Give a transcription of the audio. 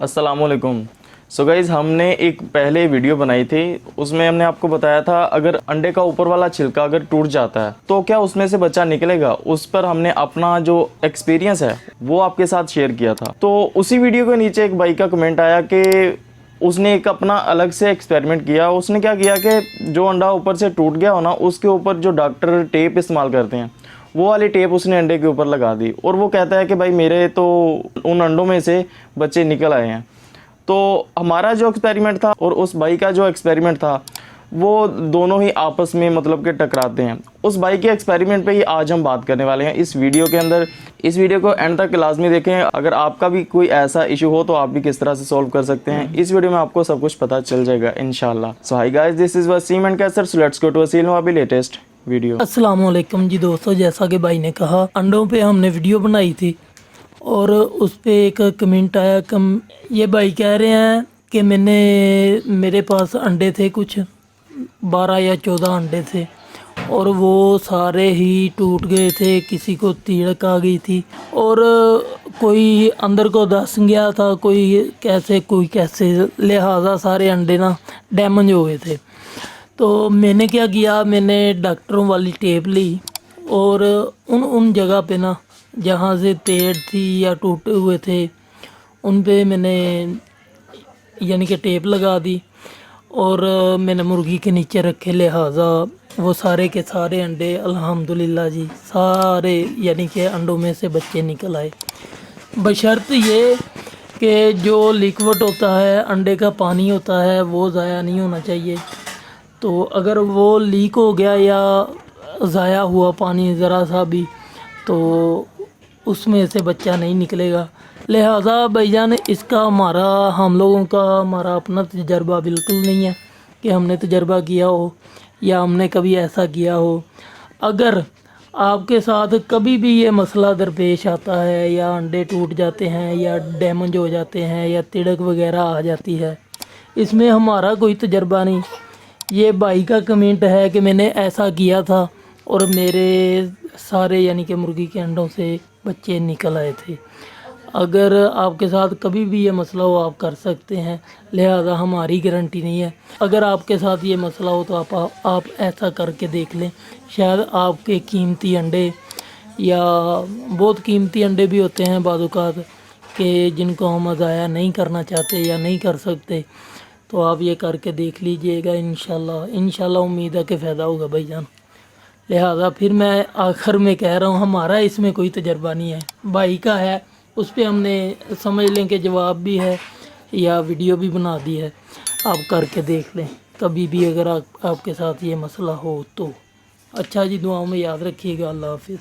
अस्सलाम वालेकुम। So guys, हमने एक पहले वीडियो बनाई थी, उसमें हमने आपको बताया था अगर अंडे का ऊपर वाला छिलका अगर टूट जाता है तो क्या उसमें से बच्चा निकलेगा। उस पर हमने अपना जो एक्सपीरियंस है वो आपके साथ शेयर किया था। तो उसी वीडियो के नीचे एक भाई का कमेंट आया कि उसने एक अपना अलग से एक्सपेरिमेंट किया। उसने क्या किया कि जो अंडा ऊपर से टूट गया हो ना, उसके ऊपर जो डॉक्टर टेप इस्तेमाल करते हैं वो वाली टेप उसने अंडे के ऊपर लगा दी। और वो कहता है कि भाई मेरे तो उन अंडों में से बच्चे निकल आए हैं। तो हमारा जो एक्सपेरिमेंट था और उस भाई का जो एक्सपेरिमेंट था वो दोनों ही आपस में मतलब कि टकराते हैं। उस भाई के एक्सपेरिमेंट पे ही आज हम बात करने वाले हैं इस वीडियो के अंदर। इस वीडियो को एंड तक लाजमी देखें। अगर आपका भी कोई ऐसा इशू हो तो आप भी किस तरह से सॉल्व कर सकते हैं इस वीडियो में आपको सब कुछ पता चल जाएगा इंशाल्लाह। So hi guys, this is Waseem and Qaiser. So let's go to Waseem अभी लेटेस्ट वीडियो। अस्सलाम वालेकुम जी दोस्तों, जैसा कि भाई ने कहा अंडों पे हमने वीडियो बनाई थी और उस पे एक कमेंट आया। ये भाई कह रहे हैं कि मेरे पास अंडे थे, कुछ 12 या 14 अंडे थे और वो सारे ही टूट गए थे। किसी को तीड़क आ गई थी और कोई अंदर को धंस गया था, कोई कैसे, लिहाजा सारे अंडे ना डैमेज हो गए थे। तो मैंने क्या किया, मैंने डॉक्टरों वाली टेप ली और उन जगह पे ना जहाँ से टेढ़ थी या टूटे हुए थे उन पे मैंने यानी कि टेप लगा दी और मैंने मुर्गी के नीचे रखे। लिहाजा वो सारे के सारे अंडे अल्हम्दुलिल्लाह जी सारे यानी कि अंडों में से बच्चे निकल आए। बशर्त ये कि जो लिक्विड होता है, अंडे का पानी होता है, वो ज़ाया नहीं होना चाहिए। तो अगर वो लीक हो गया या ज़ाया हुआ पानी ज़रा सा भी तो उसमें से बच्चा नहीं निकलेगा। लिहाजा भाईजान इसका हम लोगों का अपना तजर्बा बिल्कुल नहीं है कि हमने तजर्बा किया हो या हमने कभी ऐसा किया हो। अगर आपके साथ कभी भी ये मसला दरपेश आता है या अंडे टूट जाते हैं या डैमेज हो जाते हैं या तिड़क वगैरह आ जाती है, इसमें हमारा कोई तजर्बा नहीं। ये भाई का कमेंट है कि मैंने ऐसा किया था और मेरे सारे यानी कि मुर्गी के अंडों से बच्चे निकल आए थे। अगर आपके साथ कभी भी ये मसला हो आप कर सकते हैं, लिहाजा हमारी गारंटी नहीं है। अगर आपके साथ ये मसला हो तो आप ऐसा करके देख लें। शायद आपके कीमती अंडे या बहुत कीमती अंडे भी होते हैं बाज़-औक़ात कि जिनको हम ज़ाया नहीं करना चाहते या नहीं कर सकते, तो आप ये करके देख लीजिएगा। इंशाल्लाह उम्मीद है कि फ़ायदा होगा भाईजान। लिहाजा फिर मैं आखिर में कह रहा हूँ हमारा इसमें कोई तजर्बा नहीं है, भाई का है। उस पर हमने समझ लें कि जवाब भी है या वीडियो भी बना दी है। आप करके देख लें कभी भी अगर आपके साथ ये मसला हो तो। अच्छा जी, दुआओं में याद रखिएगा। अल्लाह हाफ़िज़।